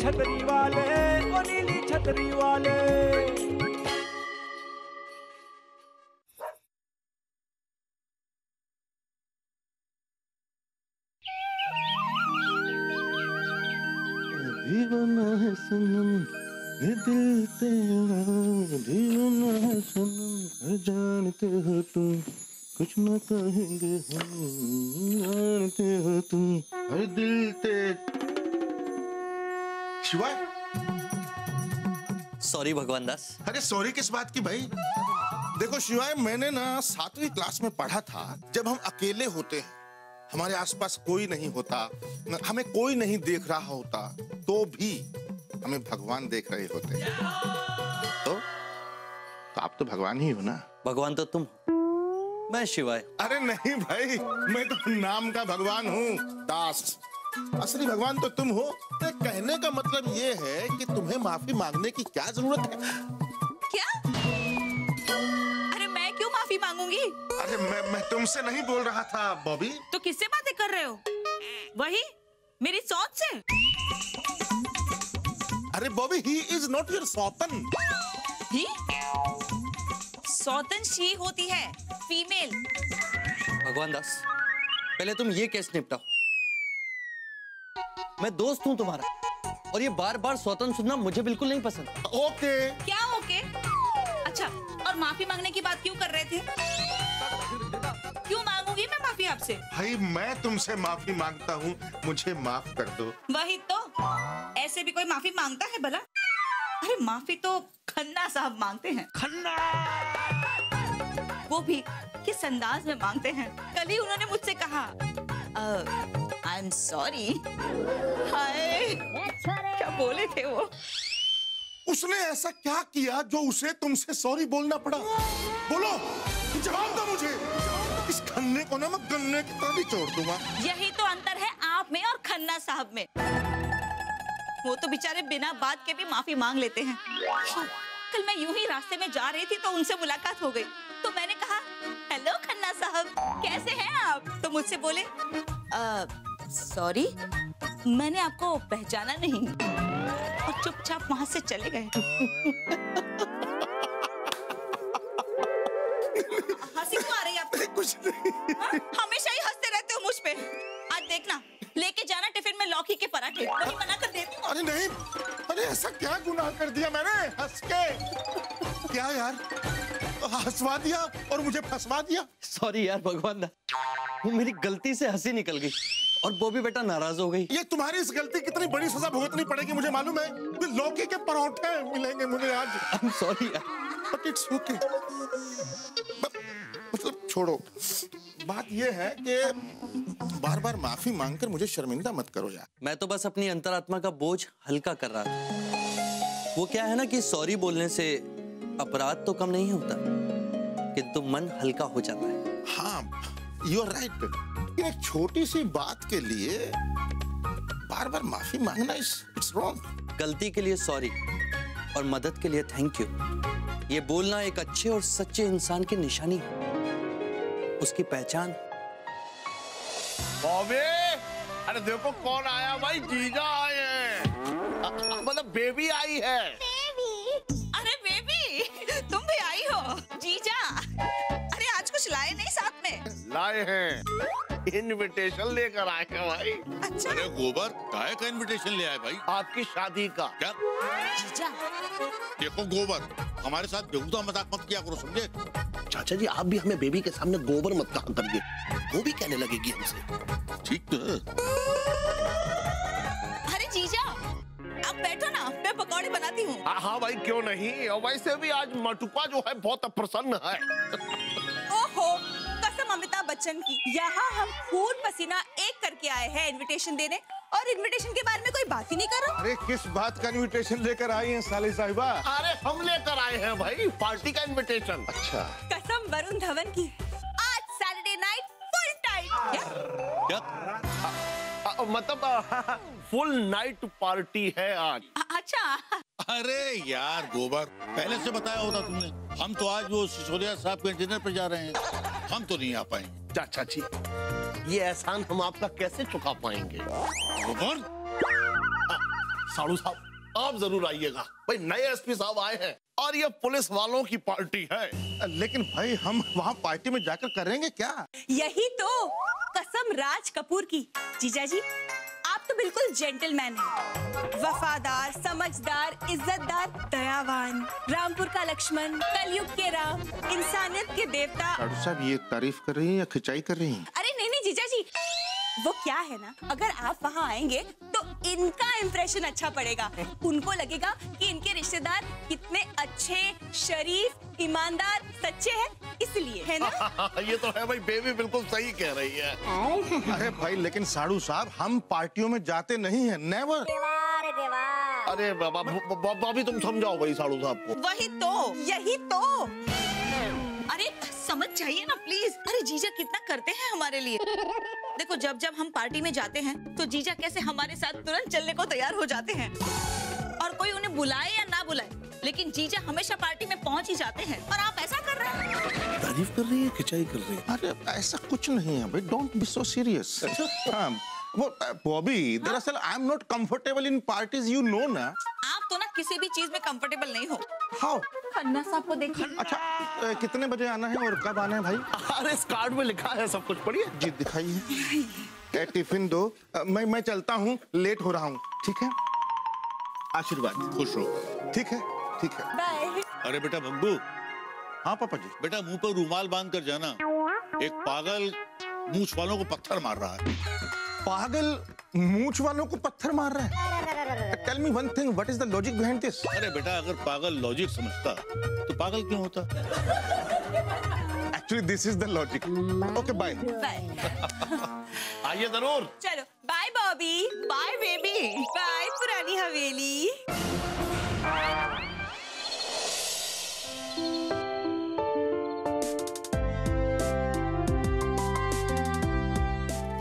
छतरी वाले, ओ नीली छतरी वाले। दीवाना है सनम ये दिल तेरा, दीवाना है सनम जानते हो तुम, कुछ न कहेंगे हम जानते हो तुम, हर दिल ते। शिवाय, सॉरी भगवान दास। अरे सॉरी किस बात की भाई? देखो शिवाय, मैंने ना 7वीं क्लास में पढ़ा था, जब हम अकेले होते हैं, हमारे आसपास कोई नहीं होता, हमें कोई नहीं देख रहा होता, तो भी हमें भगवान देख रहे होते। तो आप तो भगवान ही हो ना? भगवान तो तुम, मैं शिवाय। अरे नहीं भाई, मैं तो नाम का भगवान हूँ, दास। असली भगवान तो तुम हो। कहने का मतलब ये है कि तुम्हें माफी मांगने की क्या जरूरत है? क्या? अरे मैं क्यों माफी मांगूंगी? अरे मैं तुमसे नहीं बोल रहा था बॉबी। तो किससे बातें कर रहे हो? वही मेरी सौत से? अरे Bobby, he is not your सौतन। ही? सौतन शी होती है, फीमेल। भगवान दास, पहले तुम ये केस निपटाओ। मैं दोस्त हूँ तुम्हारा, और ये बार बार सौतन सुनना मुझे बिल्कुल नहीं पसंद। ओके। क्या ओके? अच्छा, और माफी मांगने की बात क्यों कर रहे थे? क्यों मांगूंगी मैं माफी आपसे? भाई मैं तुमसे माफी मांगता हूँ, मुझे माफ कर दो। वही तो, ऐसे भी कोई माफी मांगता है भला? अरे माफी तो खन्ना साहब मांगते हैं। खन्ना, वो भी किस अंदाज में मांगते हैं। कल ही उन्होंने मुझसे कहा, आई एम सॉरी। हाय, क्या बोले थे वो? उसने ऐसा क्या किया जो उसे तुमसे सॉरी बोलना पड़ा? बोलो, जवाब दो मुझे। इस खन्ने को ना मैं गन्ने की तरह भी छोड़ दूंगा। यही तो अंतर है आप में और खन्ना साहब में। वो तो बेचारे बिना बात के भी माफी मांग लेते हैं। कल मैं यूं ही रास्ते में जा रही थी तो उनसे मुलाकात हो गई, तो मैंने कहा, हेलो खन्ना साहब, कैसे हैं आप? तो मुझसे बोले, सॉरी, मैंने आपको पहचाना नहीं, और चुपचाप वहां से चले गए। हंसी क्यों आ रही है आपको? कुछ नहीं। हमेशा ही हंसते रहते हो मुझ पे। आज देखना, लेके जाना टिफिन में लौकी के पराठे, वही मना कर देती हूँ। अरे नहीं, अरे ऐसा क्या गुनाह कर दिया मैंने हंस के? क्या यार, हंसवा दिया और मुझे फंसवा दिया। सॉरी यार भगवान दास, वो मेरी गलती से हंसी निकल गई, और बॉबी बेटा नाराज हो गई। ये तुम्हारी इस गलती कितनी बड़ी सजा भुगतनी पड़ेगी मुझे मालूम है। लौकी के परोठे मिलेंगे मुझे आज। आई एम सॉरी यार, बट इट्स ओके। मतलब छोड़ो, बात ये है कि बार बार माफी मांगकर मुझे शर्मिंदा मत करो यार। मैं तो बस अपनी अंतरात्मा का बोझ हल्का कर रहा था। वो क्या है ना कि सॉरी बोलने से अपराध तो कम नहीं होता, किंतु मन हल्का हो जाता है। हाँ, यू आर राइट। एक छोटी सी बात के लिए बार बार माफी मांगना इट्स रॉन्ग। गलती के लिए सॉरी और मदद के लिए थैंक यू, ये बोलना एक अच्छे और सच्चे इंसान की निशानी है, उसकी पहचान। बॉबी, अरे देखो कौन आया भाई, जीजा आए हैं, मतलब बेबी आई है। अरे बेबी, तुम भी आई हो? जीजा, अरे आज कुछ लाए नहीं साथ में? लाए हैं, इनविटेशन लेकर आए हैं भाई। अच्छा। अरे गोबर, काहे का इनविटेशन ले आए भाई? आपकी शादी का। क्या? जीजा, देखो गोबर, हमारे साथ बेहुदा मजाक मत किया करो, समझे? चाचा जी, आप भी हमें बेबी के सामने गोबर मत कहा करिए, वो भी कहने लगेगी हमसे। ठीक तो है। अरे जीजा, आप बैठो ना, मैं पकौड़े बनाती हूँ। हाँ भाई, क्यों नहीं। और वैसे भी आज मटुपा जो है बहुत प्रसन्न है। ओहो, कसम अमिताभ बच्चन की, यहाँ हम खून पसीना एक करके आए हैं इनविटेशन देने, और इनविटेशन के बारे में कोई बात ही नहीं कर रहा। अरे किस बात का इनविटेशन लेकर आई हैं साली साहिबा? अरे हम लेकर आए हैं भाई पार्टी का इनविटेशन। अच्छा, कसम वरुण धवन की, आज सैटरडे नाइट फुल टाइट। क्या? मतलब फुल नाइट पार्टी है आज। अच्छा। अरे यार गोबर, पहले से बताया होता तुमने। हम तो आज वो सिसोदिया साहब के डिनर पे जा रहे हैं, हम तो नहीं आ पाएंगे। चाचा जी, ये एहसान हम आपका कैसे चुका पाएंगे? गोबर, साड़ू साहब आप जरूर आइएगा भाई, नए एसपी साहब आए हैं और ये पुलिस वालों की पार्टी है। लेकिन भाई हम वहाँ पार्टी में जाकर करेंगे क्या? यही तो कसम राज कपूर की। जीजा जी आप तो बिल्कुल जेंटलमैन हैं, वफादार, समझदार, इज्जतदार, दयावान, रामपुर का लक्ष्मण, कलयुग के राम, इंसानियत के देवता। साड़ू साहब ये तारीफ कर रही हैं या खिंचाई कर रही हैं? अरे नहीं नहीं जीजा जी, वो क्या है ना, अगर आप वहाँ आएंगे तो इनका इम्प्रेशन अच्छा पड़ेगा। उनको लगेगा कि इनके रिश्तेदार कितने अच्छे, शरीफ, ईमानदार, सच्चे हैं, इसलिए है ना। ये तो है भाई, बेबी बिल्कुल सही कह रही है। अरे भाई लेकिन साड़ू साहब हम पार्टियों में जाते नहीं हैं, नेवर। अरे भाभी तुम समझाओ भाई साड़ू साहब को। वही तो, यही तो। अरे समझ जाइए ना प्लीज। अरे जीजा कितना करते हैं हमारे लिए। देखो जब जब हम पार्टी में जाते हैं तो जीजा कैसे हमारे साथ तुरंत चलने को तैयार हो जाते हैं, और कोई उन्हें बुलाए या ना बुलाए लेकिन जीजा हमेशा पार्टी में पहुंच ही जाते हैं। और आप ऐसा कर रहे हैं। तारीफ कर रही है, खिंचाई कर रही है। अरे ऐसा कुछ नहीं है भाई, डोंट बी सो सीरियस। हाँ वो बॉबी, दरअसल I am not comfortable in parties, you know ना। आप तो ना किसी भी चीज में कंफर्टेबल नहीं हो। हाउ? खन्ना साहब को देखिए। अच्छा कितने बजे आना है और कब आना है भाई? अरे इस कार्ड में लिखा है सब कुछ, पढ़िए। जी दिखाइए। टिफिन दो, मैं चलता हूँ, लेट हो रहा हूँ। ठीक है, आशीर्वाद। खुश रहो। ठीक है ठीक है। बाय। अरे बेटा बब्बू, हाँ पापा जी। बेटा मुंह पर रूमाल बांध कर जाना, एक पागल मूंछ वालों को पत्थर मार रहा है। पागल मूंछ वालों को पत्थर मार रहा है? Tell me one thing, what is the logic behind this? अरे बेटा अगर पागल लॉजिक समझता तो पागल क्यों होता? Actually this is the logic. Okay bye. आइए जरूर। चलो bye Bobby, bye baby, bye पुरानी हवेली।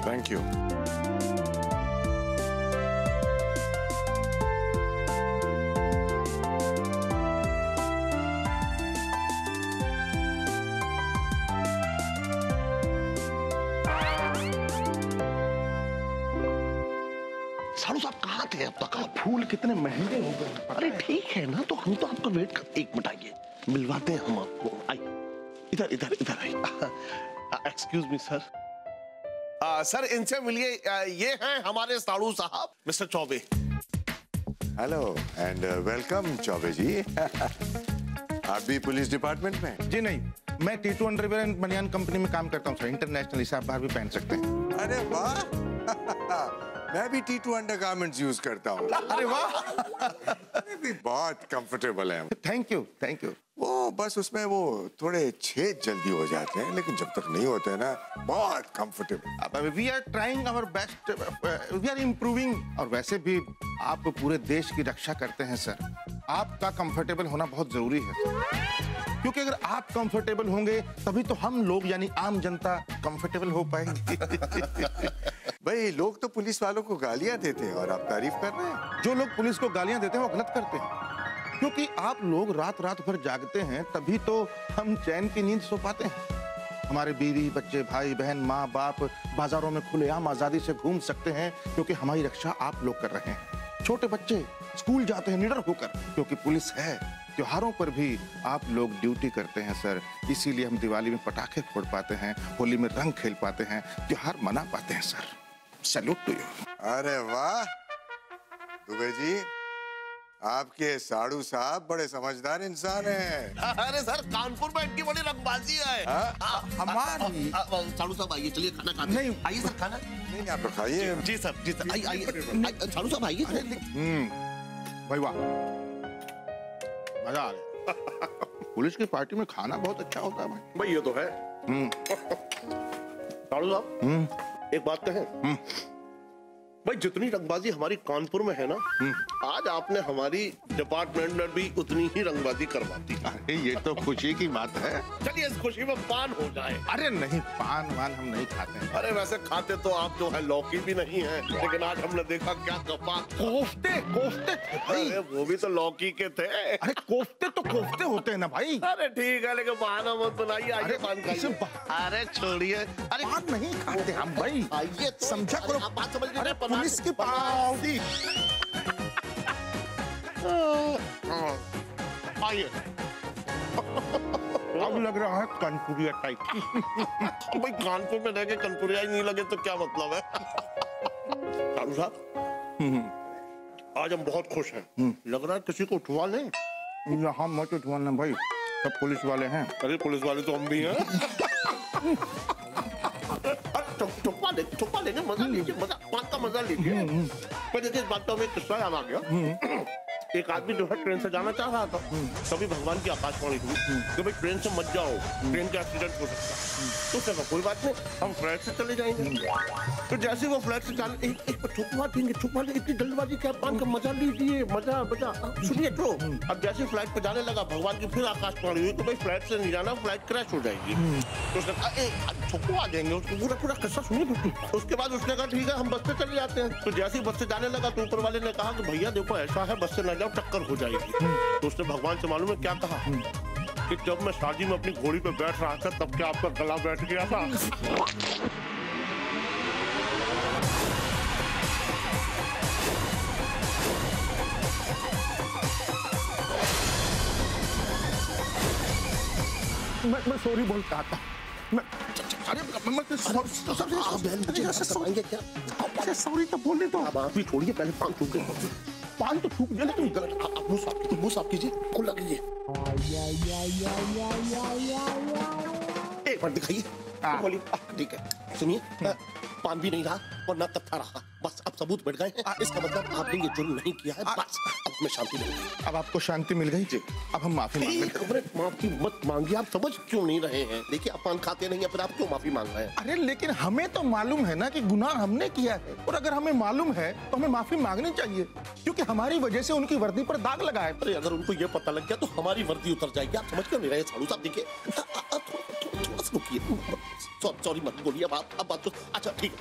Thank you. साड़ू साहब कहाँ थे अब तक आप? फूल कितने महंगे हो गए। अरे ठीक है ना, तो हम तो आपका वेट कर। एक मिनट आइए, मिलवाते हैं हम आपको। आइए इधर इधर इधर आइए। Excuse me sir. सर इनसे मिलिए, ये हैं हमारे साड़ू साहब, mister Chaubey. Hello and welcome Chaubey ji. आप भी पुलिस डिपार्टमेंट में? जी नहीं, मैं टीटू अंडरवेयर एंड बनियान कंपनी में काम करता हूँ सर, इंटरनेशनल, इसे आप बाहर भी पहन सकते हैं। अरे वाह। मैं भी T2 अंडरगारमेंट्स यूज करता हूँ। अरे वाह। भी बहुत कंफर्टेबल है। Thank you thank you. वो बस उसमें वो थोड़े छेद जल्दी हो जाते हैं, लेकिन जब तक नहीं होते ना बहुत comfortable. We are trying our best, we are improving. और वैसे भी आप पूरे देश की रक्षा करते हैं सर, आपका कंफर्टेबल होना बहुत जरूरी है सर, क्योंकि अगर आप कंफर्टेबल होंगे तभी तो हम लोग यानी आम जनता कंफर्टेबल हो पाएंगे। भाई लोग तो पुलिस वालों को गालियां देते हैं और आप तारीफ कर रहे हैं। जो लोग पुलिस को गालियां देते हैं वो गलत करते हैं, क्योंकि आप लोग रात रात भर जागते हैं तभी तो हम चैन की नींद सो पाते हैं। हमारे बीवी बच्चे, भाई बहन, माँ बाप बाजारों में खुलेआम आजादी से घूम सकते हैं क्योंकि हमारी रक्षा आप लोग कर रहे हैं। छोटे बच्चे स्कूल जाते हैं निडर होकर क्योंकि पुलिस है। त्योहारों पर भी आप लोग ड्यूटी करते हैं सर, इसीलिए हम दिवाली में पटाखे फोड़ पाते हैं, होली में रंग खेल पाते हैं, त्योहार मना पाते हैं सर। Salute to you. अरे वाह दुबे जी, आपके साड़ू साहब बड़े समझदार इंसान हैं। अरे सर कानपुर में इनकी बड़ी रंगबाजी है। हमारी साड़ू साहब आइए, चलिए खाना खाते हैं। नहीं। आइए सर खाना। नहीं आप तो खाइए। जी सर जी सर, आइए साड़ू साहब आइए। भाई वाह, मजा आ गया। पुलिस की पार्टी में खाना बहुत अच्छा होता है भाई। भाई ये तो है। साड़ू साहब एक बात कहें, भाई जितनी रंगबाजी हमारी कानपुर में है ना, आज आपने हमारी डिपार्टमेंट में भी उतनी ही रंगबाजी करवा दी। अरे ये तो खुशी की बात है। चलिए इस खुशी में पान हो जाए। अरे नहीं, पान वान हम नहीं खाते हैं। अरे वैसे खाते तो आप जो है लौकी भी नहीं है, लेकिन आज हमने देखा क्या कपास। कोफ्ते कोफ्ते थे भाई। अरे वो भी तो लौकी के थे। अरे कोफ्ते तो कोफ्ते होते हैं ना भाई। अरे ठीक है, लेकिन बहाना मत बनाइए। आइए पान खाइए। अरे छोड़िए, अरे पान नहीं खाते हम भाई। आइए समझा करो। आप बात समझ रहे हैं। पुलिस की पार्टी। फायर। अब लग रहा है कानपुरिया टाइप। भाई कानपुर में रह के कानपुरिया ही नहीं लगे तो क्या मतलब है? साधु साहब, आज हम बहुत खुश हैं। लग रहा है किसी को उठवा लें। यहाँ मत उठवाना भाई, सब पुलिस वाले हैं। अरे पुलिस वाले तो हम भी हैं। छुपा लेंगे, मजा लीजिए, मजा पान का मजा लीजिए। पर देखिए इस बात का हमें किस्सा याद आ गया। एक आदमी जो है ट्रेन से जाना चाह रहा था, तभी भगवान की आकाशवाणी हुई कि भाई ट्रेन से मत जाओ, ट्रेन का एक्सीडेंट हो सकता है। तो चलो कोई बात नहीं, हम फ्लाइट से चले जाएंगे। तो जैसे वो फ्लाइट से जाने एक छुपवा देंगे, इतनी जल्दबाजी क्या, पान का मजा लीजिए, मजा। सुनिए तो अब जैसे फ्लाइट पे जाने लगा, भगवान की फिर आकाशवाणी हुई तो भाई फ्लाइट से नहीं जाना, फ्लाइट क्रैश हो जाएगी। तो उसने कहा छुपवा देंगे, उसको पूरा किस्सा सुनिए। उसके बाद उसने कहा ठीक है हम बस से चले जाते हैं। तो जैसे ही बस से जाने लगा तो ऊपर वाले ने कहा कि भैया देखो ऐसा है, बस से ना जाओ, टक्कर हो जाएगी। तो उसने भगवान से मालूम है क्या कहा कि जब मैं शादी में अपनी घोड़ी पे बैठ रहा था तब क्या आपका गला बैठ गया था। मैं सॉरी बोलता था। अरे सॉरी तो बोलने दो। अब आप भी छोड़िए, पहले पान छूके। पान तो छूक गया लेकिन गलत। मुंह साफ कीजिए, खुला कीजिए। एक बार दिखाइए। बोलिए ठीक है। सुनिए, पान भी नहीं रहा और ना तत्था रहा, बस अब सबूत बढ़ गए हैं। इसका मतलब आपने ये जुर्म नहीं किया है, बस अब हमें शांति मिल गई। अब आपको शांति मिल गई जी, अब हम माफी मांग लेते हैं। माफी मत मांगिए, आप समझ क्यों नहीं रहे हैं? देखिए आप पान खाते नहीं है, फिर आप क्यों माफी मांग रहे हैं? अरे लेकिन हमें तो मालूम है ना कि गुनाह हमने किया है, और अगर हमें मालूम है तो हमें माफी मांगनी चाहिए, क्योंकि हमारी वजह से उनकी वर्दी पर दाग लगा है। अरे अगर उनको ये पता लग गया तो हमारी वर्दी उतर जाएगी। आप समझ क्यों नहीं रहे साधु साहब? देखिए रुकिए, सॉरी मत बोलिए। अब बात तो अच्छा ठीक है,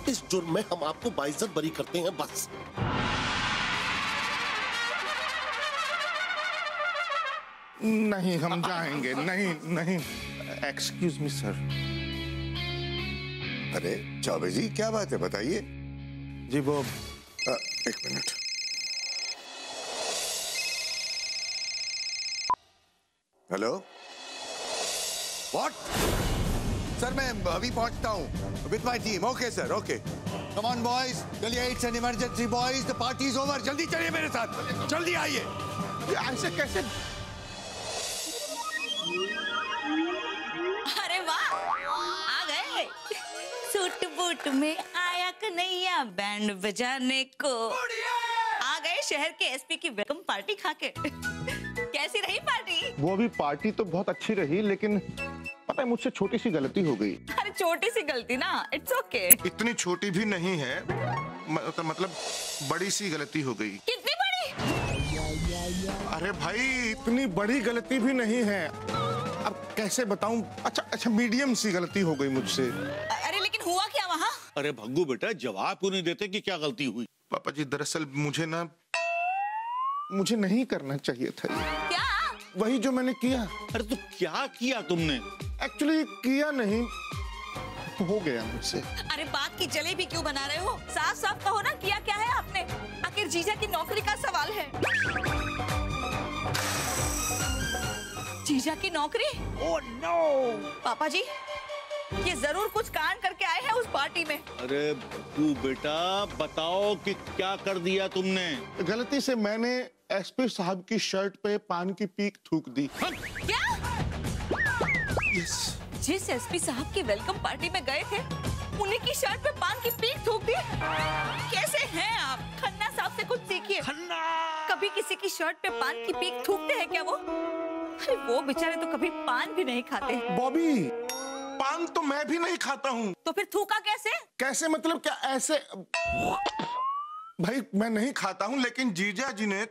इस जुर्म में हम आपको बाइज्जत बरी करते हैं, बस। नहीं हम जाएंगे। नहीं एक्सक्यूज मी सर। अरे चौबे जी क्या बात है, बताइए। जी वो एक मिनट। Hello, what? सर मैं अभी पहुंचता हूँ with my team. Okay sir, okay. Come on boys, चलिए, it's an emergency boys, the party is over. जल्दी चलिए मेरे साथ, जल्दी आइए। ऐसे कैसे? अरे वाह, आ गए। सूट बूट में आया कन्हैया बैंड बजाने को। आ गए शहर के एसपी की वेलकम पार्टी खाके। कैसी रही पार्टी? वो भी पार्टी तो बहुत अच्छी रही, लेकिन पता है मुझसे छोटी सी गलती हो गई। अरे छोटी सी गलती ना, इट्स ओके। इतनी छोटी भी नहीं है, मतलब बड़ी सी गलती हो गई। कितनी बड़ी? अरे भाई इतनी बड़ी गलती भी नहीं है, अब कैसे बताऊं। अच्छा मीडियम सी गलती हो गई मुझसे। अरे लेकिन हुआ क्या वहाँ? अरे भग्गू बेटा जवाब क्यों नहीं देते कि क्या गलती हुई? पापा जी दरअसल मुझे नहीं करना चाहिए था ये। क्या? वही जो मैंने किया। अरे तो क्या किया तुमने? एक्चुअली किया नहीं, हो गया मुझसे। अरे बात की जलेबी क्यों बना रहे हो? साफ साफ कहो ना, किया क्या है आपने? आखिर जीजा की नौकरी का सवाल है। जीजा की नौकरी? Oh no! पापा जी ये जरूर कुछ कांड करके आए हैं उस पार्टी में। अरे भग्गू बेटा बताओ कि क्या कर दिया तुमने? गलती से मैंने एसपी साहब की शर्ट पे पान की पीक थूक दी। क्या? यस। जिस एसपी साहब की वेलकम पार्टी में गए थे उन्हीं की शर्ट पे पान की पीक थूक दी? कैसे हैं आप? खन्ना साहब से कुछ सीखिए। खन्ना कभी किसी की शर्ट पे पान की पीक थूकते हैं क्या वो? अरे वो बेचारे तो कभी पान भी नहीं खाते। बॉबी पान तो मैं भी नहीं खाता हूँ। तो फिर थूका कैसे? कैसे मतलब क्या ऐसे? भाई मैं नहीं खाता हूँ, लेकिन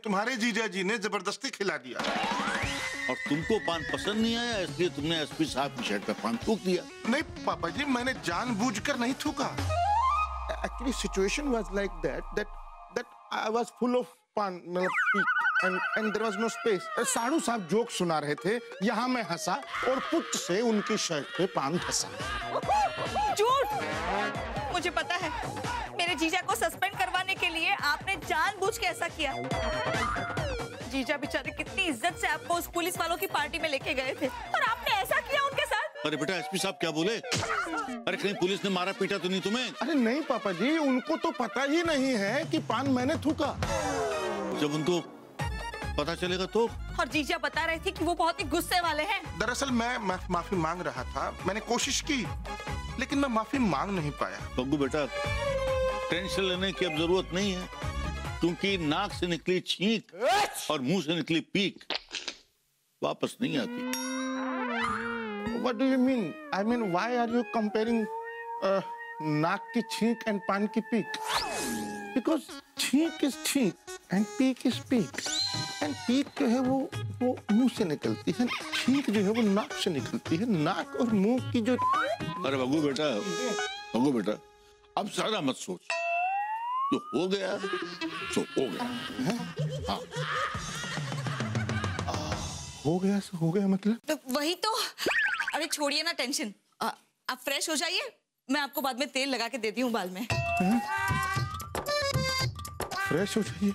तुम्हारे जीजा जी ने जबरदस्ती खिला दिया। और तुमको पान पसंद नहीं आया इसलिए तुमने एसपी साहब की शर्ट पे पान थूक दिया? नहीं पापा जी मैंने जानबूझकर नहीं थूका। Actually situation was like that I was full of paan and there was no space. साधु साहब जोक सुना रहे थे, यहाँ मैं हंसा और पुच्छ से उनकी शर्ट पे पान धंसा। झूठ! मुझे पता है मेरे जीजा को सस्पेंड करवाने के लिए आपने जानबूझ के ऐसा किया। जीजा बेचारे कितनी इज्जत से आपको उस पुलिस वालों की पार्टी में लेके गए थे और आपने ऐसा किया उनके साथ। अरे बेटा एसपी साहब क्या बोले? अरे कहीं पुलिस ने मारा पीटा तो नहीं तुम्हें? अरे नहीं पापा जी, उनको तो पता ही नहीं है कि पान मैंने थूका। जब उनको पता चलेगा तो? और जीजा बता रहे थे कि वो बहुत ही गुस्से वाले हैं। दरअसल मैं माफी मांग रहा था, मैंने कोशिश की लेकिन मैं माफी मांग नहीं पाया। बग्गू बेटा टेंशन लेने की अब जरूरत नहीं है, क्योंकि नाक से निकली छींक और मुंह से निकली पीक वापस नहीं आती। What do you mean? I mean, why are you comparing नाक की छींक and पान की पीक? Because छींक is छींक and peak is peak, and peak जो है वो मुंह से निकलती है, छींक जो है वो नाक से निकलती है। नाक और मुंह की जो। अरे बग्गू बेटा अब ज्यादा मत सोच, जो हो गया सो हो गया। हाँ हो गया सो हो गया मतलब? तो वही तो। अरे छोड़िए ना टेंशन, आप फ्रेश हो जाइए, मैं आपको बाद में तेल लगा के देती हूँ बाल में। फ्रेश हो जाइए?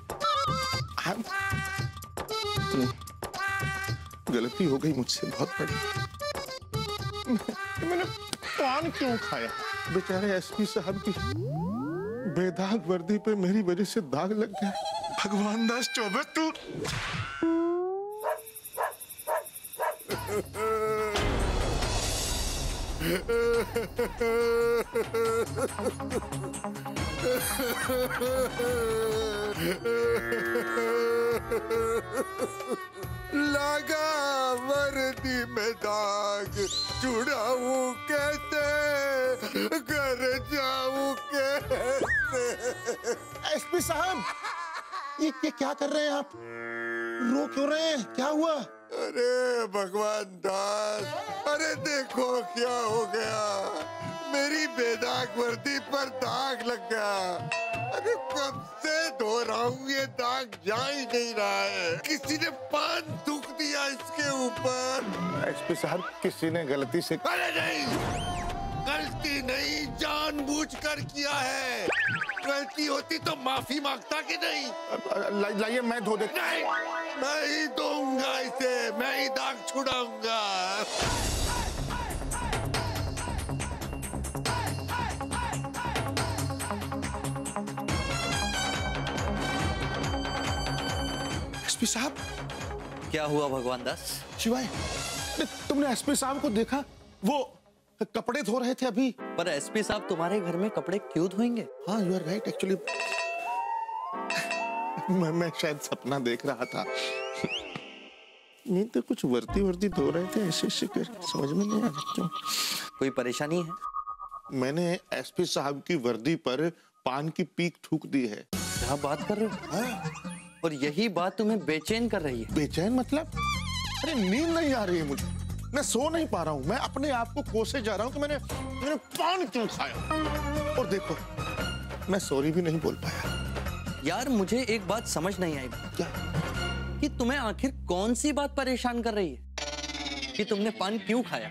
गलती हो गई मुझसे बहुत बड़ी। मैंने पान क्यों खाया? बेचारे एसपी साहब की बेदाग वर्दी पे मेरी वजह से दाग लग गया। भगवान दास चौबे तू। लगा वर्दी में दाग, छुड़ाऊं कैसे, घर जाऊं कैसे? एसपी साहब ये क्या कर रहे हैं आप? रो क्यों रहे हैं? क्या हुआ? अरे भगवान दास, अरे देखो क्या हो गया, मेरी बेदाग वर्दी पर दाग लग गया। अरे कब से धो रहा हूँ, ये दाग जा ही नहीं रहा है। किसी ने पान थूक दिया इसके ऊपर। एसपी साहब किसी ने गलती से। अरे नहीं, गलती नहीं, जानबूझकर किया है। गलती होती तो माफी मांगता कि नहीं? लाइए मैं धो देता। नहीं, मैं ही धोऊंगा इसे, मैं ही दाग छुड़ाऊंगा। एसपी साहब क्या हुआ भगवान दास? शिवाय, तुमने एसपी साहब को देखा? वो कपड़े धो रहे थे अभी। पर एसपी साहब तुम्हारे घर में कपड़े क्यों धोएंगे? हाँ यू आर राइट एक्चुअली। मैं शायद सपना देख रहा था। नहीं तो कुछ वर्दी धो रहे थे ऐसे कर, समझ में नहीं आ रहा। कोई परेशानी है? मैंने एसपी साहब की वर्दी पर पान की पीक थूक दी है। क्या बात कर रहे हो? हाँ? और यही बात तुम्हें बेचैन कर रही है? बेचैन मतलब? अरे नींद नहीं आ रही है मुझे, मैं सो नहीं पा रहा हूँ। मैं अपने आप को कोसे जा रहा हूँ कि मैंने पान क्यों खाया। और देखो मैं सॉरी भी नहीं बोल पाया। यार मुझे एक बात समझ नहीं आई। क्या? कि तुम्हें आखिर कौन सी बात परेशान कर रही है कि तुमने पान क्यों खाया,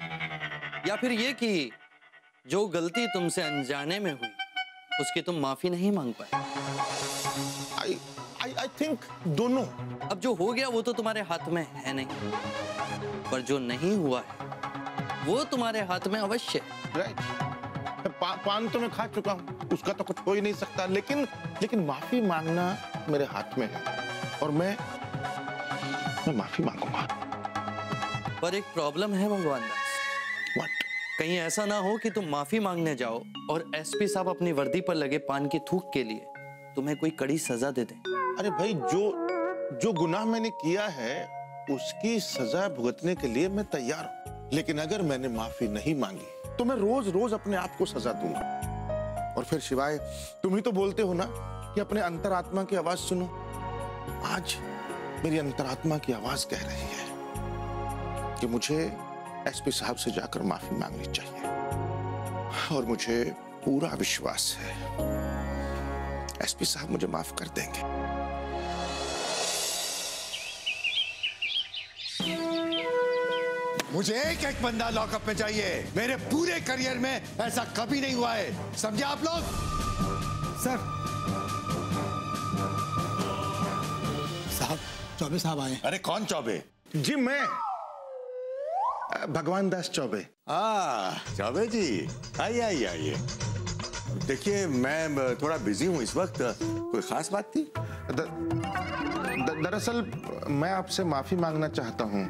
या फिर ये कि जो गलती तुमसे अनजाने में हुई उसकी तुम माफी नहीं मांग पाए? I think दोनों। अब जो हो गया वो तो तुम्हारे हाथ में है नहीं, पर जो नहीं हुआ है वो तुम्हारे हाथ में अवश्य है। राइट। पान तो मैं खा चुका हूँ, उसका तो कुछ हो ही नहीं सकता, लेकिन माफी मांगना मेरे हाथ में है और मैं माफी मांगूंगा। पर एक प्रॉब्लम है भगवान दास। What? कहीं ऐसा ना हो कि तुम माफी मांगने जाओ और एसपी साहब अपनी वर्दी पर लगे पान की थूक के लिए तुम्हें कोई कड़ी सजा दे दे। अरे भाई जो गुनाह मैंने किया है उसकी सजा भुगतने के लिए मैं तैयार हूँ, लेकिन अगर मैंने माफी नहीं मांगी तो मैं रोज रोज अपने आप को सजा दूंगा। और फिर शिवाय तुम ही तो बोलते हो ना कि अपने अंतरात्मा की आवाज सुनो। आज मेरी अंतरात्मा की आवाज कह रही है कि मुझे एसपी साहब से जाकर माफी मांगनी चाहिए और मुझे पूरा विश्वास है एसपी साहब मुझे माफ कर देंगे। मुझे एक बंदा लॉकअप में चाहिए। मेरे पूरे करियर में ऐसा कभी नहीं हुआ है, समझे आप लोग? सर। साहब चौबे साहब आए। अरे कौन चौबे? जी मैं भगवान दास चौबे। चौबे जी, आइए आइए आइए। देखिए मैं थोड़ा बिजी हूँ इस वक्त, कोई खास बात थी? दरअसल मैं आपसे माफी मांगना चाहता हूँ।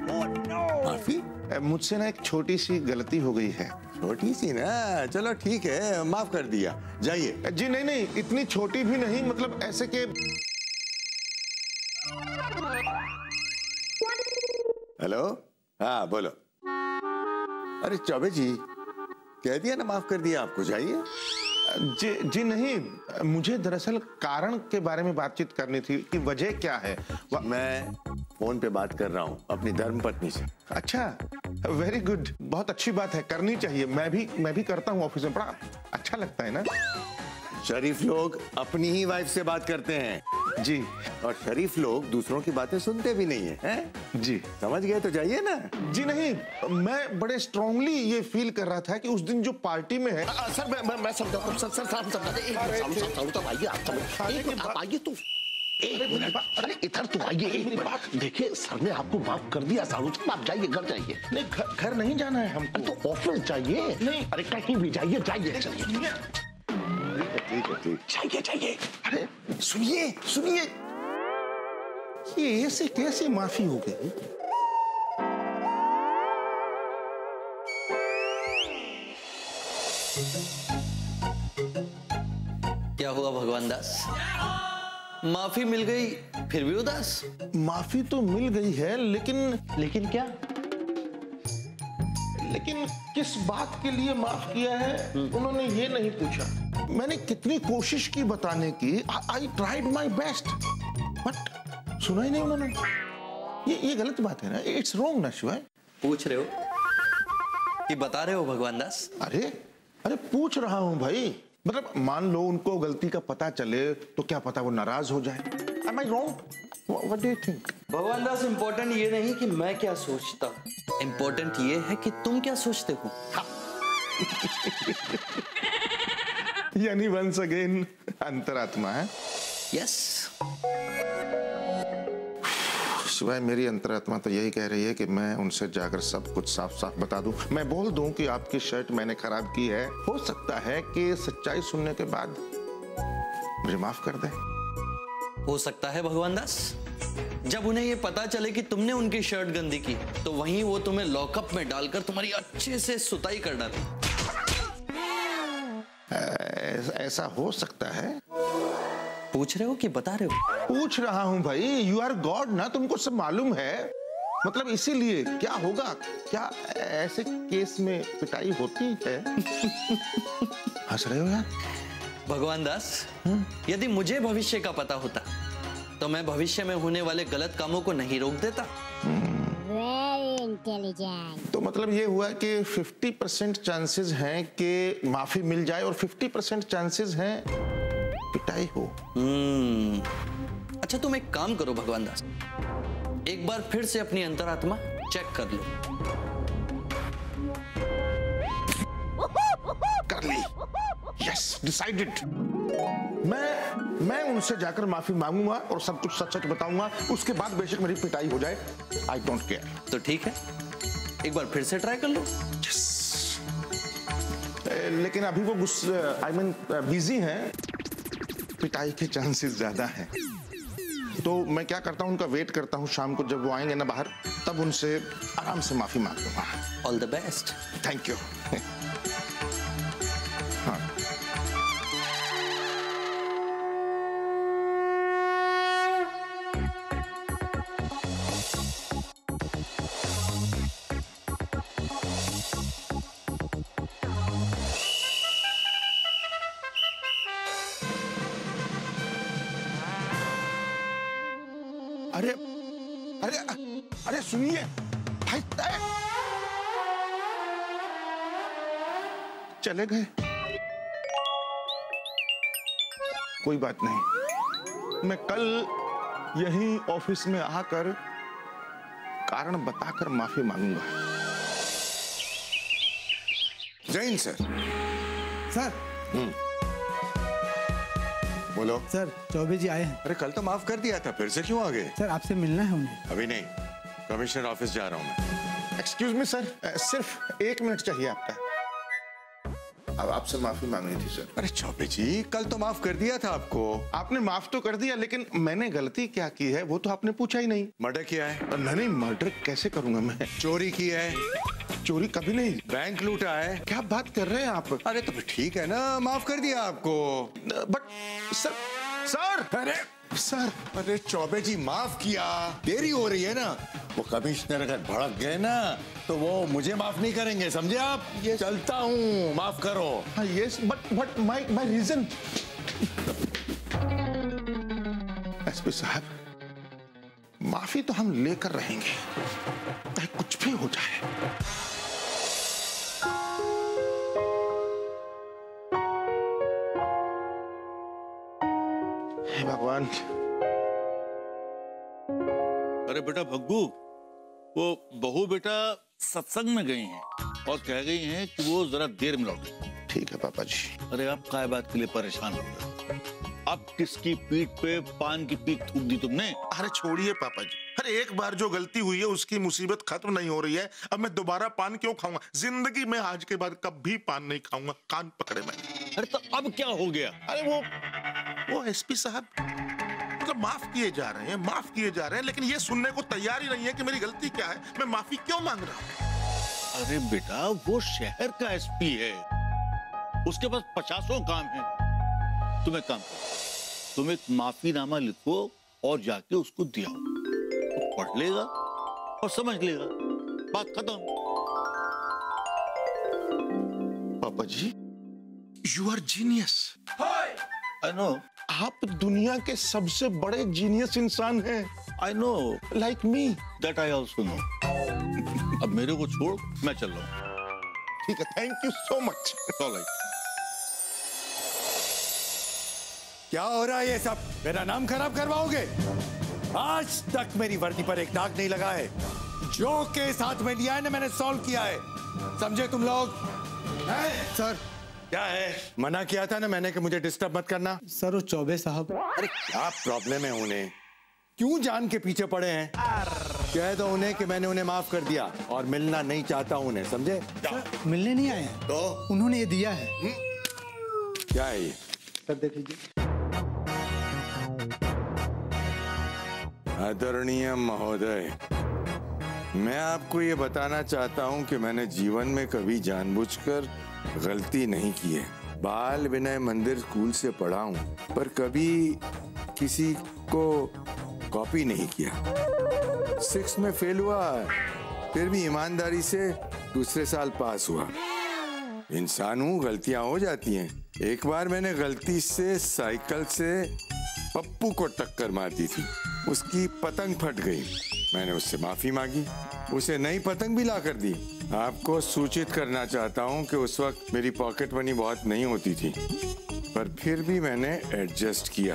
माफी? मुझसे ना एक छोटी सी गलती हो गई है। छोटी सी ना, चलो ठीक है, माफ कर दिया, जाइए। जी नहीं नहीं, इतनी छोटी भी नहीं, मतलब ऐसे के। हेलो, हाँ बोलो। अरे चौबे जी, कह दिया ना माफ कर दिया आपको, जाइए। जी नहीं, मुझे दरअसल कारण के बारे में बातचीत करनी थी कि वजह क्या है। मैं फोन पे बात कर रहा हूँ अपनी धर्मपत्नी से। अच्छा, वेरी गुड, बहुत अच्छी बात है, करनी चाहिए। मैं भी करता हूँ ऑफिस में, बड़ा अच्छा लगता है ना। शरीफ लोग अपनी ही वाइफ से बात करते हैं जी, और शरीफ लोग दूसरों की बातें सुनते भी नहीं है, हैं? जी समझ गए तो जाइए ना। जी नहीं, मैं बड़े स्ट्रांगली ये फील कर रहा था कि उस दिन जो पार्टी में है। सर मैं समझाता हूँ, सर आप आइए, आप आइए तो एक मिनट। अरे इधर तो आइए, एक मिनट। देखिए सर ने आपको माफ कर दिया सारू साहब, आप जाइए, घर जाइए। नहीं, घर नहीं जाना है हमको। तो ऑफिस जाइए। नहीं, अरे कहीं भी जाइए, जाइए चलिए। ठीक है, ठीक। जाइए। अरे सुनिए, ये ऐसे कैसे माफी हो गई? क्या हुआ भगवान दास, माफी मिल गई फिर भी उदास? माफी तो मिल गई है, लेकिन क्या? लेकिन किस बात के लिए माफ किया है उन्होंने ये नहीं पूछा। मैंने कितनी कोशिश की बताने की, I tried my best, but सुना ही नहीं उन्होंने। ये गलत बात है ना, इट्स रॉन्ग ना शिवाय। पूछ रहे हो कि बता रहे हो भगवान दास? अरे पूछ रहा हूं भाई, मतलब मान लो उनको गलती का पता चले तो क्या पता वो नाराज हो जाए। Am I wrong? What do you think? भगवान दास, इम्पोर्टेंट ये नहीं कि मैं क्या सोचता, इम्पोर्टेंट ये है कि तुम क्या सोचते हो। यानी वंस अगेन अंतरात्मा है। यस। शिवाय मेरी अंतरात्मा तो यही कह रही है कि मैं उनसे जाकर सब कुछ साफ साफ बता दूं। मैं बोल दूं कि आपकी शर्ट मैंने खराब की है। हो सकता है कि सच्चाई सुनने के बाद मुझे माफ कर दें। हो सकता है भगवान दास, जब उन्हें ये पता चले कि तुमने उनकी शर्ट गंदी की तो वहीं वो तुम्हें लॉकअप में डालकर तुम्हारी अच्छे से सुताई कर डाले। ऐसा हो सकता है। पूछ रहे हो कि बता रहे हो? पूछ रहा हूं भाई, यू आर गॉड ना, तुमको सब मालूम है। मतलब इसीलिए क्या होगा, क्या ऐसे केस में पिटाई होती है? हंस रहे हो यार? भगवान दास, यदि मुझे भविष्य का पता होता तो मैं भविष्य में होने वाले गलत कामों को नहीं रोक देता। Very intelligent. तो मतलब ये हुआ कि 50% चांसेस हैं कि माफी मिल जाए और 50% चांसेस हैं पिटाई हो। अच्छा, तुम एक काम करो भगवान दास, एक बार फिर से अपनी अंतरात्मा चेक कर लो। कर ली। Yes, decided. मैं उनसे जाकर माफी मांगूंगा और सब कुछ सच सच बताऊंगा। उसके बाद बेशक मेरी पिटाई हो जाए, आई डोंट केयर। तो ठीक है, एक बार फिर से ट्राई कर लो। yes. लेकिन अभी वो बिजी हैं, पिटाई के चांसेस ज्यादा हैं। तो मैं क्या करता हूँ, उनका वेट करता हूँ, शाम को जब वो आएंगे ना बाहर, तब उनसे आराम से माफी मांग लूंगा। All the best. Thank you. अरे सुनिए भाई, चले गए। कोई बात नहीं, मैं कल यहीं ऑफिस में आकर कारण बताकर माफी मांगूंगा। जय हिंद सर। सर बोलो। सर चौबे जी आए हैं। अरे कल तो माफ कर दिया था, फिर से क्यों आ गए? सर आपसे मिलना है उन्हें। अभी नहीं, कमिश्नर ऑफिस जा रहा हूँ मैं। एक्सक्यूज मी सर, सिर्फ 1 मिनट चाहिए आपका। अब आपसे माफी मांगनी थी सर। अरे चौबे जी, कल तो माफ कर दिया था आपको। आपने माफ तो कर दिया, लेकिन मैंने गलती क्या की है वो तो आपने पूछा ही नहीं। मर्डर किया है? नहीं, मर्डर कैसे करूंगा मैं? चोरी की है? चोरी कभी नहीं। बैंक लूटा है? क्या बात कर रहे हैं आप? अरे तो फिर ठीक है ना, माफ कर दिया आपको। बट सर अरे सर, अरे चौबे जी माफ किया, देरी हो रही है ना। वो कमिश्नर अगर भड़क गए ना तो वो मुझे माफ नहीं करेंगे, समझे आप? ये चलता हूँ, माफ करो। हाँ yes, but my reason. SP साहब, माफी तो हम लेकर रहेंगे, चाहे कुछ भी हो जाए। हे भगवान। अरे बेटा भग्गू, वो बहू बेटा सत्संग में गई हैं और कह गई हैं कि वो जरा देर में लौटे। ठीक है पापा जी। अरे आप काय बात के लिए परेशान हो गए? अब किसकी पीठ पे पान की पीक थूक दी तुमने? अरे छोड़िए पापा जी, अरे एक बार जो गलती हुई है उसकी मुसीबत खत्म नहीं हो रही है। अब मैं दोबारा पान क्यों खाऊंगा? जिंदगी में आज के बाद कभी पान नहीं खाऊंगा। कान पकड़े मैंने। अरे तो अब क्या हो गया? अरे वो एसपी साहब मतलब माफ किए जा रहे हैं, माफ किए जा रहे हैं, लेकिन ये सुनने को तैयार ही नहीं है कि मेरी गलती क्या है, मैं माफी क्यों मांग रहा हूँ। अरे बेटा, वो शहर का एसपी है, उसके पास 50 काम है। तुम एक काम करो, तुम एक माफीनामा लिखो और जाके उसको दिया, वो पढ़ लेगा और समझ लेगा, बात खत्म। पापा जी, you are genius. I know. आप दुनिया के सबसे बड़े जीनियस इंसान हैं। I know, like me. That I also know. अब मेरे को छोड़, मैं चल रहा हूँ। ठीक है, thank you so much. Alright. क्या हो रहा है ये सब? मेरा नाम खराब करवाओगे? आज तक मेरी वर्दी पर एक दाग नहीं लगा है। जो केस हाथ में लिया है ना, मैंने सॉल्व किया है, समझे तुम लोग? सर क्या है? मना किया था ना मैंने कि मुझे डिस्टर्ब मत करना। सर वो चौबे साहब। अरे क्या प्रॉब्लम है उन्हें? क्यों जान के पीछे पड़े हैं? कह दो उन्हें कि मैंने उन्हें माफ कर दिया और मिलना नहीं चाहता उन्हें, समझे? मिलने नहीं आए हैं तो उन्होंने ये दिया है। क्या है ये? सर देख लीजिए। आदरणीय महोदय, मैं आपको ये बताना चाहता हूँ कि मैंने जीवन में कभी जानबूझकर गलती नहीं की है। बाल विनय मंदिर स्कूल से पढ़ा हूँ, पर कभी किसी को कॉपी नहीं किया। 6 में फेल हुआ, फिर भी ईमानदारी से दूसरे साल पास हुआ। इंसान हूँ, गलतियां हो जाती हैं। एक बार मैंने गलती से साइकिल से पप्पू को टक्कर मार दी थी, उसकी पतंग फट गई। मैंने उससे माफी मांगी, उसे नई पतंग भी ला कर दी। आपको सूचित करना चाहता हूँ कि उस वक्त मेरी पॉकेट मनी बहुत नहीं होती थी, पर फिर भी मैंने एडजस्ट किया।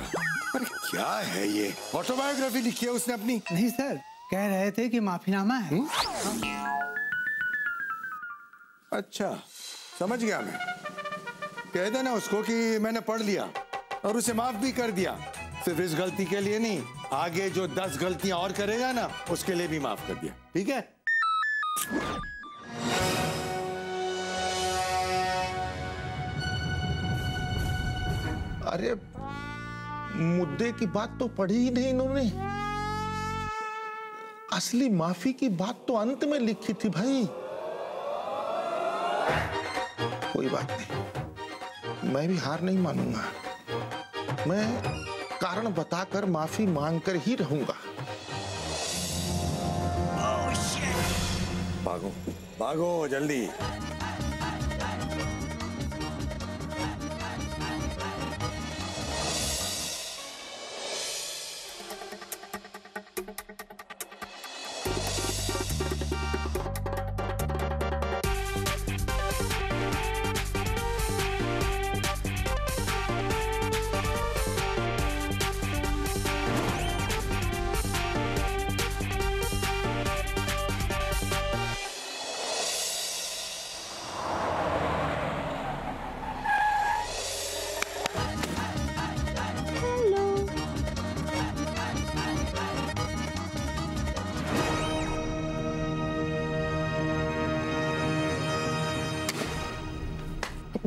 पर क्या है ये? ऑटोबायोग्राफी लिखी है उसने अपनी? नहीं सर, कह रहे थे कि माफीनामा है। अच्छा, समझ गया मैं। कह देना उसको कि मैंने पढ़ लिया और उसे माफ भी कर दिया। सिर्फ इस गलती के लिए नहीं, आगे जो 10 गलतियां और करेगा ना, उसके लिए भी माफ कर दिया। ठीक है? अरे मुद्दे की बात तो पढ़ी ही नहीं इन्होंने। असली माफी की बात तो अंत में लिखी थी भाई। कोई बात नहीं, मैं भी हार नहीं मानूंगा। मैं कारण बताकर माफी मांगकर ही रहूंगा। भागो भागो जल्दी।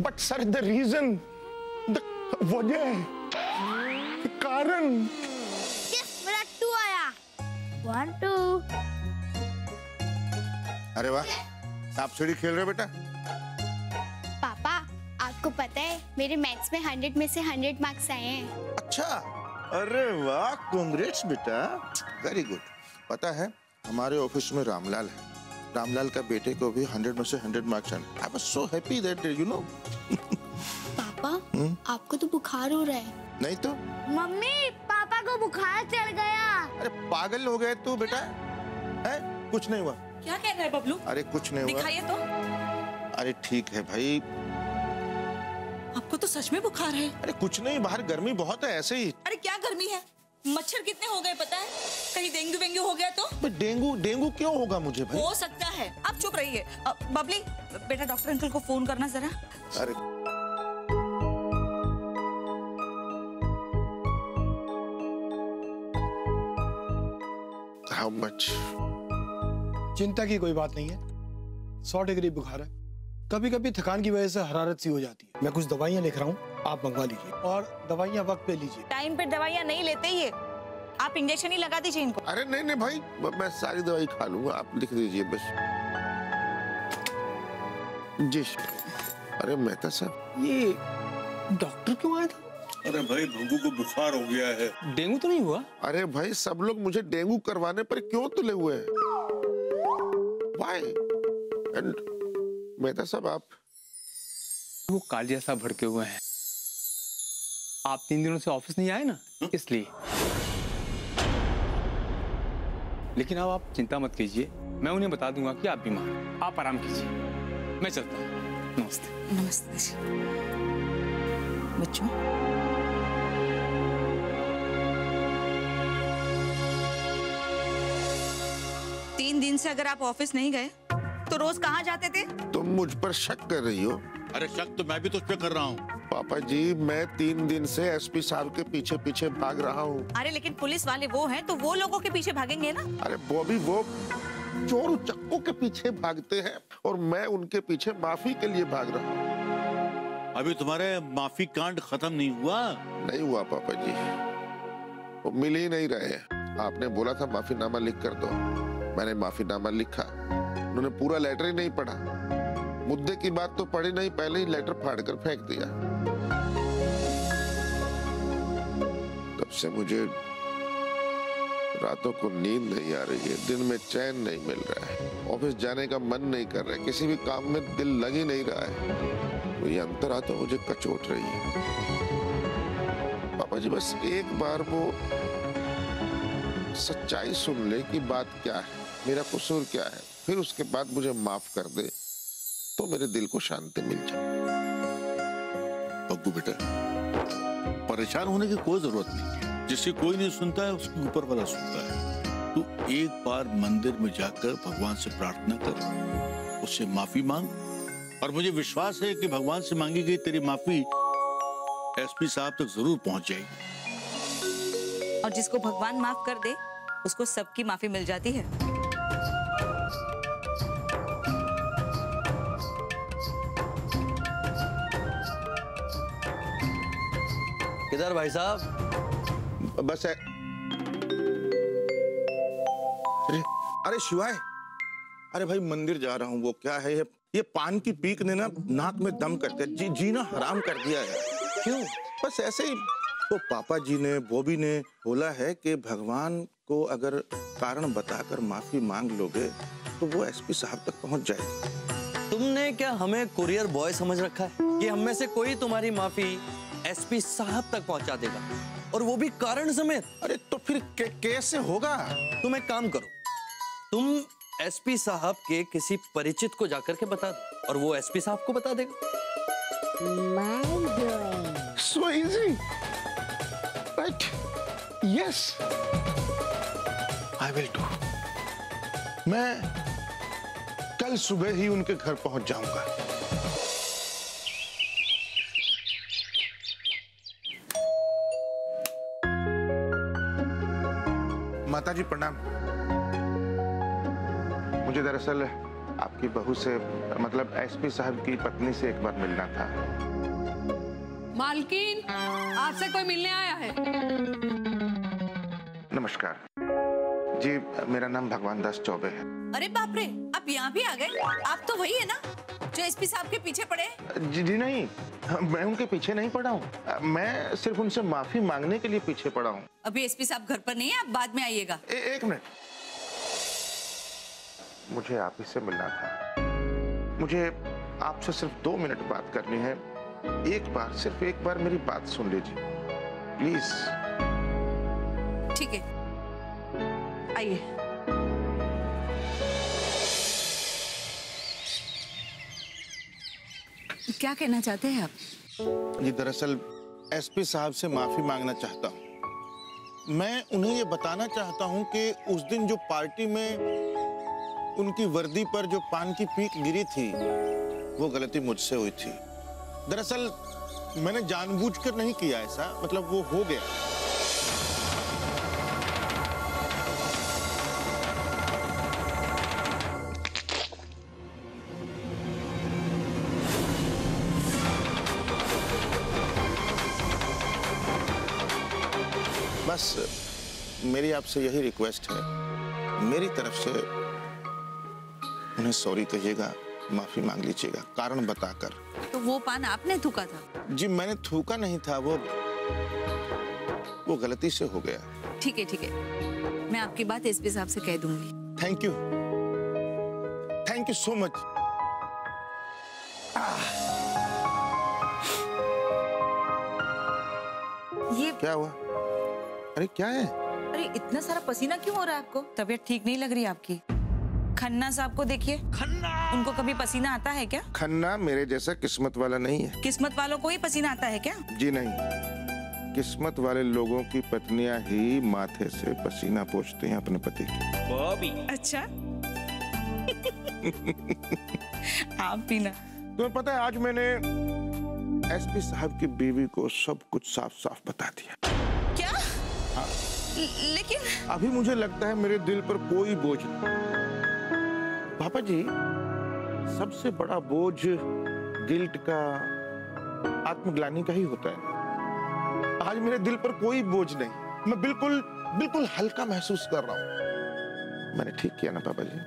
But sir the reason, the वजह, कारण। मेरा 2 आया। 1 2। अरे वाह, सांप सीढ़ी खेल रहे बेटा? पापा, आपको पता है मेरे मैथ्स में 100 में से 100 मार्क्स आए हैं। अच्छा, अरे वाह, कांग्रेट्स बेटा, वेरी गुड। पता है हमारे ऑफिस में रामलाल है, रामलाल का बेटे को भी 100 में से 100 मार्क्स आए। I was so happy that you know. पापा, आपको तो बुखार हो रहा है। नहीं तो मम्मी, पापा को बुखार चढ़ गया। अरे पागल हो गए तू बेटा? है कुछ नहीं हुआ। क्या कह रहा है बबलू? अरे कुछ नहीं हुआ। दिखाइए तो। अरे ठीक है भाई। आपको तो सच में बुखार है। अरे कुछ नहीं, बाहर गर्मी बहुत है, ऐसे ही। अरे क्या गर्मी है, मच्छर कितने हो गए पता है? कहीं डेंगू वेंगू हो गया तो? डेंगू डेंगू क्यों होगा मुझे भाई? हो सकता है, आप चुप रहिए। बबली बेटा, डॉक्टर अंकल को फोन करना जरा। अरे हाउ मच? चिंता की कोई बात नहीं है, 100 डिग्री बुखार है। कभी कभी थकान की वजह से हरारत सी हो जाती है। मैं कुछ दवाइयाँ लिख रहा हूँ, आप मंगवा लीजिए और दवाइयाँ वक्त पे लीजिए। टाइम पे दवाइयाँ नहीं लेते ये, आप इंजेक्शन ही लगा दीजिए इनको। अरे नहीं नहीं भाई, मैं सारी दवाई खा लूंगा, आप लिख दीजिए बस। जी। अरे मेहता साहब, ये डॉक्टर क्यों आया था? अरे भाई, भंगू को बुखार हो गया है। डेंगू तो नहीं हुआ? अरे भाई, सब लोग मुझे डेंगू करवाने पर क्यों तुले हुए हैं? Why? And मेहता साहब, आप वो कालिया साहब भड़के हुए हैं। आप 3 दिनों से ऑफिस नहीं आए ना, इसलिए। लेकिन अब आप चिंता मत कीजिए, मैं उन्हें बता दूंगा कि आप बीमार हैं। आप आराम कीजिए, मैं चलता हूँ। नमस्ते। नमस्ते बच्चों। तीन दिन से अगर आप ऑफिस नहीं गए तो रोज कहाँ जाते थे? तुम मुझ पर शक कर रही हो? अरे शक तो मैं भी तुझ पे कर रहा हूँ। पापा जी, मैं 3 दिन से एसपी साहब के पीछे पीछे भाग रहा हूँ। अरे लेकिन पुलिस वाले वो हैं तो वो लोगों के पीछे भागेंगे ना? अरे वो चोर उचक्कों के पीछे भागते हैं और मैं उनके पीछे माफी के लिए भाग रहा हूँ। अभी तुम्हारे माफी कांड खत्म नहीं हुआ? नहीं हुआ पापा जी, वो मिल ही नहीं रहे। आपने बोला था माफीनामा लिख कर दो, मैंने माफीनामा लिखा, उन्होंने पूरा लेटर ही नहीं पढ़ा। मुद्दे की बात तो पढ़ी नहीं, पहले ही लेटर फाड़कर फेंक दिया। तब से मुझे रातों को नींद नहीं आ रही है, दिन में चैन नहीं मिल रहा है, ऑफिस जाने का मन नहीं कर रहा है, किसी भी काम में दिल लग ही नहीं रहा है। तो ये अंतरात्मा मुझे कचोट रही है। पापा जी, बस एक बार वो सच्चाई सुन ले कि बात क्या है, मेरा कसूर क्या है, फिर उसके बाद मुझे माफ कर दे तो मेरे दिल को शांति मिल जाए। बग्गू बेटा, परेशान होने की कोई जरूरत नहीं है। जिसे कोई नहीं सुनता है उसके ऊपर वाला सुनता है। तू एक बार मंदिर में जाकर भगवान से प्रार्थना कर, उससे माफी मांग, और मुझे विश्वास है कि भगवान से मांगी गई तेरी माफी एसपी साहब तक जरूर पहुंच जाएगी। और जिसको भगवान माफ कर दे उसको सबकी माफी मिल जाती है। किधर भाई साहब? बस है। अरे शिवाय, अरे भाई मंदिर जा रहा हूँ। वो क्या है, ये पान की पीक ने ना नाक में दम करके जीना हराम कर दिया है। क्यों? बस ऐसे ही। तो पापा जी ने, बॉबी ने बोला है कि भगवान को अगर कारण बताकर माफी मांग लोगे तो वो एसपी साहब तक पहुंच जाएगी। तुमने क्या हमें कुरियर बॉय समझ रखा है कि हम में से कोई तुम्हारी माफी एसपी साहब तक पहुंचा देगा, और वो भी कारण समेत? अरे तो फिर कैसे होगा? तुम एक काम करो, तुम एसपी साहब के किसी परिचित को जाकर के बता दो और वो एसपी साहब को बता देगा। So easy, right? Yes, I will do. मैं कल सुबह ही उनके घर पहुंच जाऊंगा। माताजी प्रणाम। मुझे दरअसल आपकी बहू से, मतलब एसपी साहब की पत्नी से एक बार मिलना था। मालकिन, आपसे कोई मिलने आया है। नमस्कार जी, मेरा नाम भगवान दास चौबे है। अरे बाप रे, आप यहाँ भी आ गए। आप तो वही है ना जो एसपी साहब के पीछे पड़े? जी नहीं, मैं उनके पीछे नहीं पड़ा हूँ। मैं सिर्फ उनसे माफी मांगने के लिए पीछे पड़ा हूँ। अभी एसपी साहब घर पर नहीं है, आप बाद में आइएगा। एक मिनट, मुझे आप ही से मिलना था। मुझे आपसे सिर्फ 2 मिनट बात करनी है। एक बार, सिर्फ एक बार मेरी बात सुन लीजिए प्लीज। ठीक है, आइए। क्या कहना चाहते हैं आप? जी दरअसल एसपी साहब से माफी मांगना चाहता हूँ। मैं उन्हें ये बताना चाहता हूँ कि उस दिन जो पार्टी में उनकी वर्दी पर जो पान की पीक गिरी थी, वो गलती मुझसे हुई थी। दरअसल मैंने जानबूझकर नहीं किया ऐसा, मतलब वो हो गया। बस मेरी आपसे यही रिक्वेस्ट है, मेरी तरफ से उन्हें सॉरी कहिएगा, माफी मांग लीजिएगा, कारण बताकर। तो वो पान आपने थूका था? जी मैंने थूका नहीं था, वो गलती से हो गया। ठीक है ठीक है, मैं आपकी बात एसपी साहब से कह दूंगी। Thank you so much. ये क्या हुआ? अरे क्या है? अरे इतना सारा पसीना क्यों हो रहा है आपको? तबीयत ठीक नहीं लग रही आपकी। खन्ना साहब को देखिए, खन्ना, उनको कभी पसीना आता है क्या? खन्ना मेरे जैसा किस्मत वाला नहीं है। किस्मत वालों को ही पसीना आता है क्या? जी नहीं, किस्मत वाले लोगों की पत्नियां ही माथे से पसीना पोंछती हैं अपने पति की। बॉबी। अच्छा। आप भी ना। तुम्हें पता है, आज मैंने एसपी साहब की बीवी को सब कुछ साफ साफ बता दिया। क्या? हाँ। लेकिन अभी मुझे लगता है मेरे दिल पर कोई बोझ नहीं। पापा जी, सबसे बड़ा बोझ गिल्ट का, आत्मग्लानि का ही होता है। आज मेरे दिल पर कोई बोझ नहीं, मैं बिल्कुल हल्का महसूस कर रहा हूँ। मैंने ठीक किया ना पापा जी?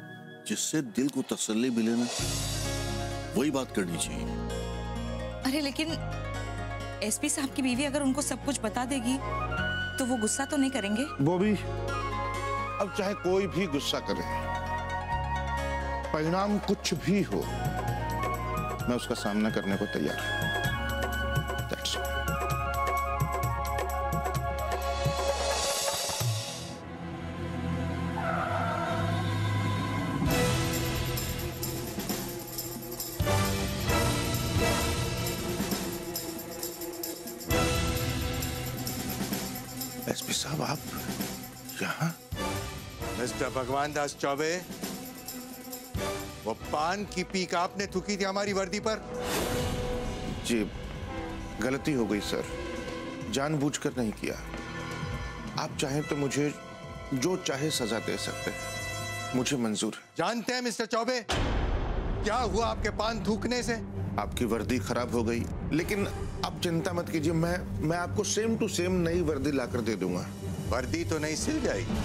जिससे दिल को तसल्ली मिले ना, वही बात करनी चाहिए। अरे लेकिन एसपी साहब की बीवी अगर उनको सब कुछ बता देगी तो वो गुस्सा तो नहीं करेंगे? बॉबी, अब चाहे कोई भी गुस्सा करे, परिणाम कुछ भी हो, मैं उसका सामना करने को तैयार हूं। That's all. एसपी साहब, आप यहाँ? मिस्टर भगवान दास चौबे, वो पान की पीक आपने थूकी थी हमारी वर्दी पर? जी गलती हो गई सर, जानबूझकर नहीं किया। आप चाहें तो मुझे जो चाहे सजा दे सकते हैं, मुझे मंजूर है। जानते हैं मिस्टर चौबे, क्या हुआ आपके पान थूकने से? आपकी वर्दी खराब हो गई, लेकिन आप चिंता मत कीजिए, मैं आपको सेम टू सेम नई वर्दी लाकर दे दूंगा। वर्दी तो नहीं सिल जाएगी,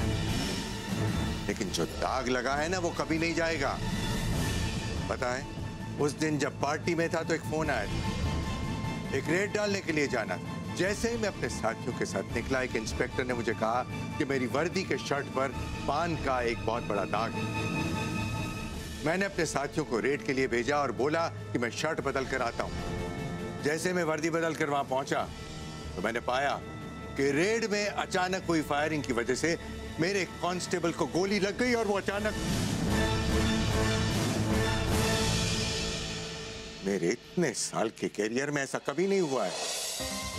लेकिन जो दाग लगा है ना, वो कभी नहीं जाएगा। पता है, उस दिन जब पार्टी में था तो एक फोन आया था, एक रेड डालने के लिए जाना। जैसे ही मैं अपने साथियों के साथ निकला, एक इंस्पेक्टर ने मुझे कहा कि मेरी वर्दी के शर्ट पर पान का एक बहुत बड़ा दाग है। मैंने अपने साथियों को रेड के लिए भेजा और बोला कि मैं शर्ट बदल कर आता हूं। जैसे मैं वर्दी बदल कर वहां पहुंचा तो मैंने पाया कि रेड में अचानक हुई फायरिंग की वजह से मेरे कांस्टेबल को गोली लग गई और वो अचानक, मेरे इतने साल के कैरियर में ऐसा कभी नहीं हुआ है।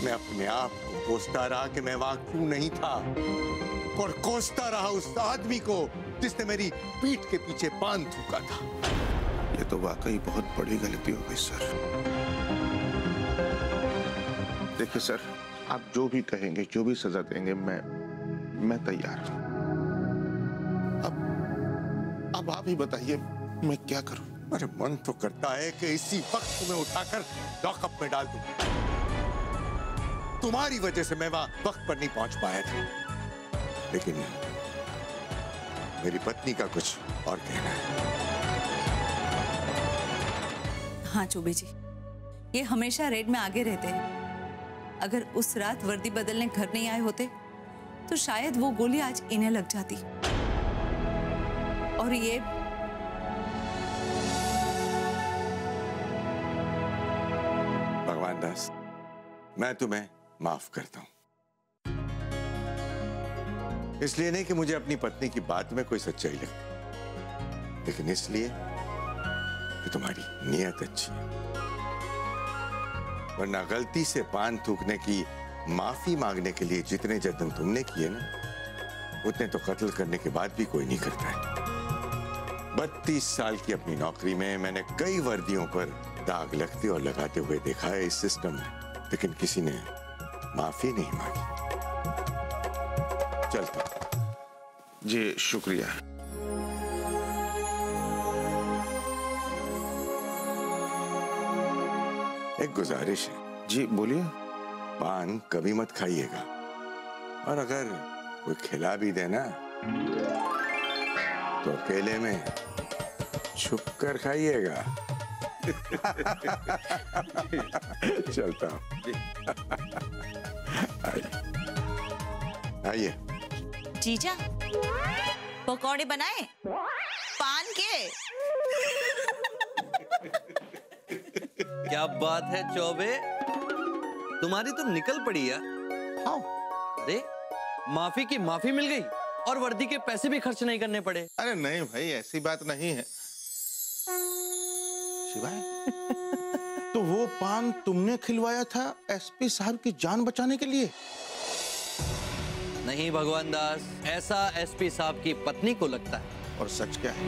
मैं अपने आप को कोसता रहा कि मैं वहां क्यों नहीं था, और कोसता रहा उस आदमी को जिसने मेरी पीठ के पीछे पान थूका था। ये तो वाकई बहुत बड़ी गलती हो गई सर। देखिए सर, आप जो भी कहेंगे, जो भी सजा देंगे, मैं तैयार हूं। अब आप ही बताइए, मैं क्या करूं? अरे मन तो करता है कि इसी वक्त तुम्हें उठाकर लॉकअप में डाल दूं। तुम्हारी वजह से मैं वहां वक्त पर नहीं पहुंच पाया था, लेकिन मेरी पत्नी का कुछ और कहना है। हाँ चौबे जी, ये हमेशा रेड में आगे रहते हैं। अगर उस रात वर्दी बदलने घर नहीं आए होते तो शायद वो गोली आज इन्हें लग जाती। और ये भगवान दास, मैं तुम्हें माफ करता हूं। इसलिए नहीं कि मुझे अपनी पत्नी की बात में कोई सच्चाई लगती, लेकिन इसलिए कि तुम्हारी नीयत अच्छी है। वरना गलती से पान थूकने की माफी मांगने के लिए जितने जतन तुमने किए ना, उतने तो कत्ल करने के बाद भी कोई नहीं करता है। 32 साल की अपनी नौकरी में मैंने कई वर्दियों पर दाग लगते और लगाते हुए देखा है इस सिस्टम में, लेकिन किसी ने माफी नहीं मांगी। चलता जी, शुक्रिया। एक गुजारिश है। जी बोलिए। पान कभी मत खाइएगा, और अगर कोई खिला भी देना तो अकेले में छुप कर खाइएगा। चलता हूं। आइए। जीजा, पकौड़े बनाए पान के। क्या बात है चौबे, तुम्हारी तो निकल पड़ी यार। हाँ। अरे माफी की माफी मिल गई और वर्दी के पैसे भी खर्च नहीं करने पड़े। अरे नहीं भाई, ऐसी बात नहीं है। शिवाय, तो वो पान तुमने खिलवाया था एसपी साहब की जान बचाने के लिए? नहीं भगवान दास, ऐसा एसपी साहब की पत्नी को लगता है। और सच क्या है?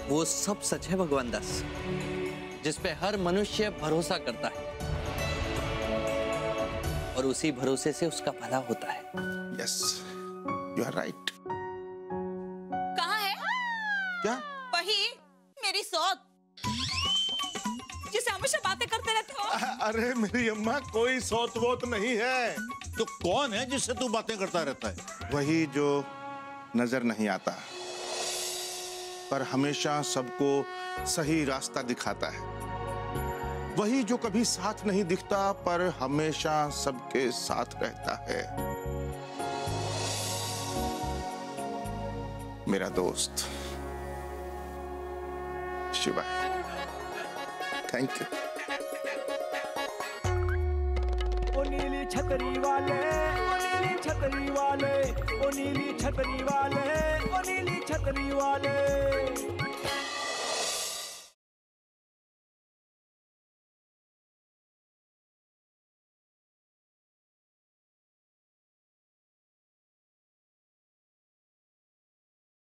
वो सब सच है भगवान दास, जिस पे हर मनुष्य भरोसा करता है और उसी भरोसे से उसका भला होता है। Yes, you are right. कहाँ है? क्या? वही मेरी सौत, जिसे हमेशा बातें करते रहते हो। अरे मेरी अम्मा, कोई सौत वोत नहीं है। तो कौन है जिससे तू बातें करता रहता है? वही जो नजर नहीं आता, पर हमेशा सबको सही रास्ता दिखाता है। वही जो कभी साथ नहीं दिखता, पर हमेशा सबके साथ रहता है। मेरा दोस्त शिवा। Thank you. ओ नीली छतरी वाले, ओ नीली छतरी वाले, ओ नीली छतरी वाले, ओ नीली छतरी वाले।